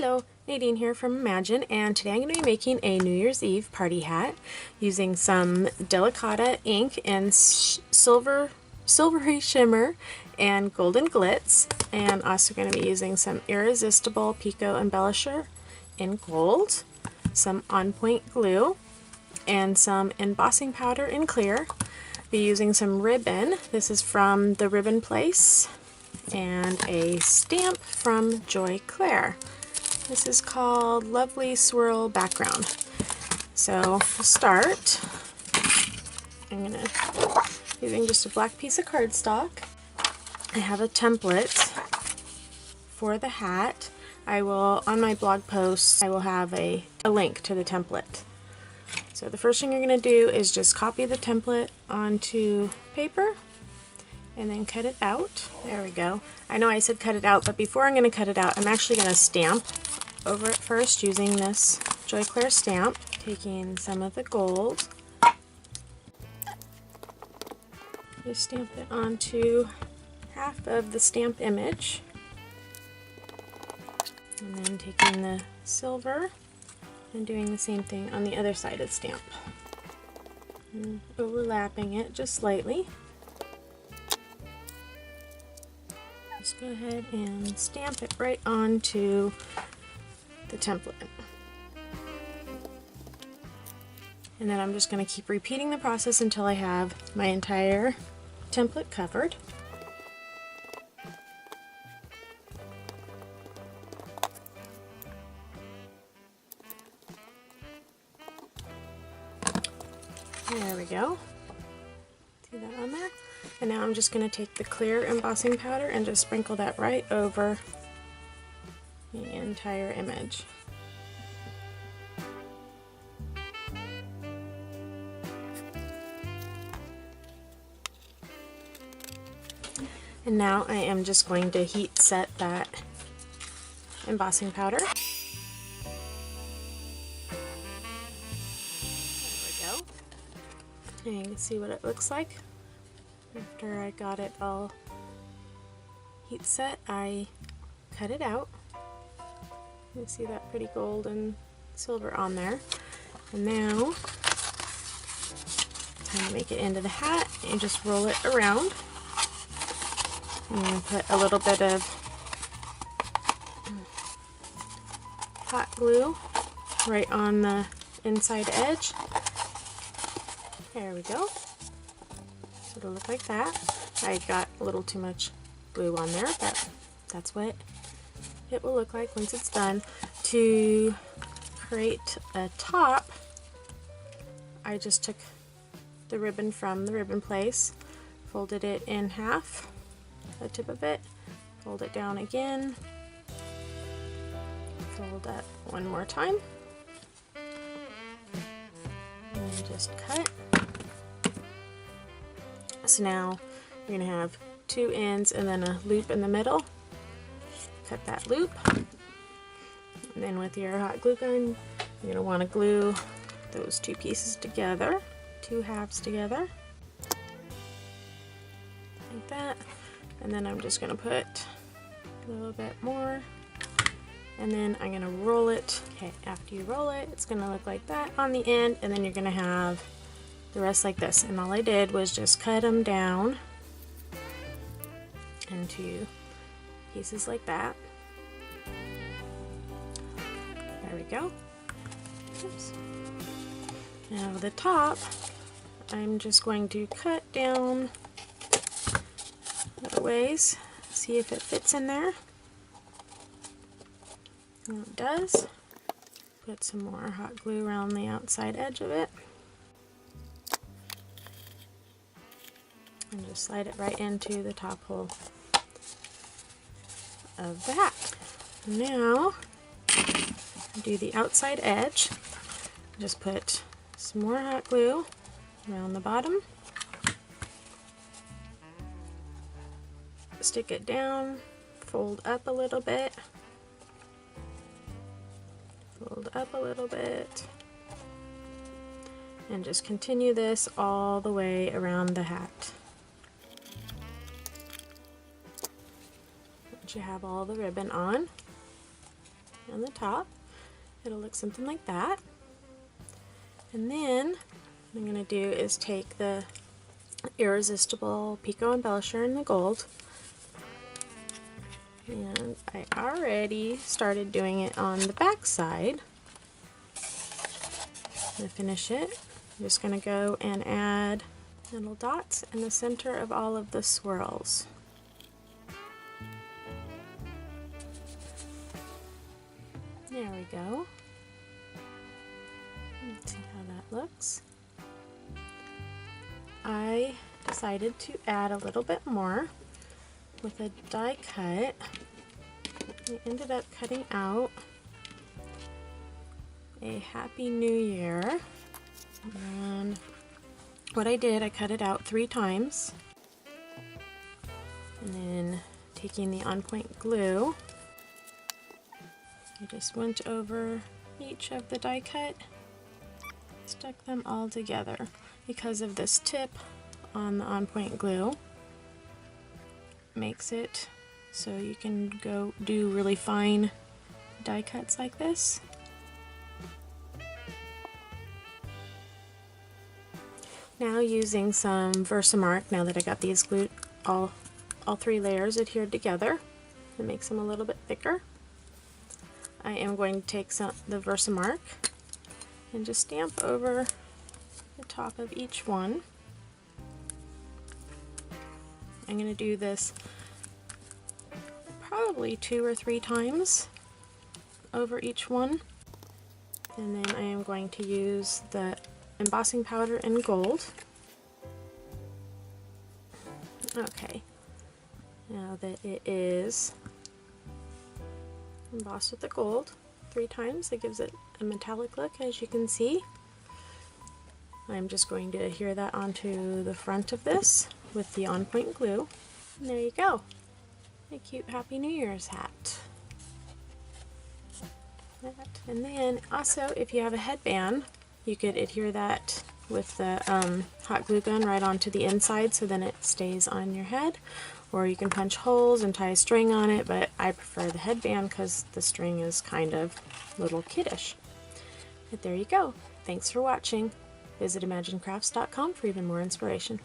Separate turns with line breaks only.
Hello, Nadine here from Imagine, and today I'm going to be making a New Year's Eve party hat using some Delicata ink and silvery shimmer and golden glitz, and also going to be using some Irresistible Pico Embellisher in gold, some On Point glue, and some embossing powder in clear. Be using some ribbon. This is from the Ribbon Place, and a stamp from Joy Claire. This is called Lovely Swirl Background. So to start, I'm using just a black piece of cardstock. I have a template for the hat. On my blog post, I will have a link to the template. So the first thing you're going to do is just copy the template onto paper and then cut it out. There we go. I know I said cut it out, but before I'm going to cut it out, I'm actually going to stamp over it first using this Joy Claire stamp, taking some of the gold. Just stamp it onto half of the stamp image, and then taking the silver and doing the same thing on the other side of the stamp, and overlapping it just slightly. Just go ahead and stamp it right onto the template. And then I'm just going to keep repeating the process until I have my entire template covered. There we go. See that on there? And now I'm just going to take the clear embossing powder and just sprinkle that right over the entire image. And now I am just going to heat set that embossing powder. And you can see what it looks like. After I got it all heat set, I cut it out. You can see that pretty gold and silver on there. And now, time to make it into the hat, and just roll it around. And put a little bit of hot glue right on the inside edge. There we go. So it'll look like that. I got a little too much glue on there, but that's what it will look like once it's done. To create a top, I just took the ribbon from the Ribbon Place, folded it in half, the tip of it, fold it down again, fold that one more time, and just cut. So now you're going to have two ends and then a loop in the middle. Cut that loop, and then with your hot glue gun, you're going to want to glue those two pieces together, two halves together, like that. And then I'm just going to put a little bit more, and then I'm going to roll it. Okay, after you roll it, it's going to look like that on the end, and then you're going to have the rest like this. And all I did was just cut them down into pieces like that. There we go. Oops. Now the top, I'm just going to cut down little ways, see if it fits in there. And it does. Put some more hot glue around the outside edge of it. And just slide it right into the top hole of the hat. Now, do the outside edge. Just put some more hot glue around the bottom. Stick it down, fold up a little bit, fold up a little bit, and just continue this all the way around the hat. Once you have all the ribbon on, on the top. It'll look something like that. And then what I'm going to do is take the Irresistible Pico Embellisher in the gold, and I already started doing it on the back side. To finish it, I'm just going to go and add little dots in the center of all of the swirls. There we go. Let's see how that looks. I decided to add a little bit more with a die cut. I ended up cutting out a Happy New Year, and what I did, I cut it out 3 times, and then taking the On Point glue, I just went over each of the die cut, stuck them all together. Because of this tip on the On Point glue, makes it so you can go do really fine die cuts like this. Now using some Versamark, now that I got these glued, all 3 layers adhered together, it makes them a little bit thicker. I am going to take the Versamark and just stamp over the top of each one. I'm going to do this probably 2 or 3 times over each one, and then I am going to use the embossing powder in gold. Okay, now that it is embossed with the gold 3 times, it gives it a metallic look, as you can see. I'm just going to adhere that onto the front of this with the On Point glue. And there you go. A cute Happy New Year's hat. And then also, if you have a headband, you could adhere that with the hot glue gun right onto the inside, so then it stays on your head. Or you can punch holes and tie a string on it, but I prefer the headband because the string is kind of little kiddish. But there you go. Thanks for watching. Visit ImagineCrafts.com for even more inspiration.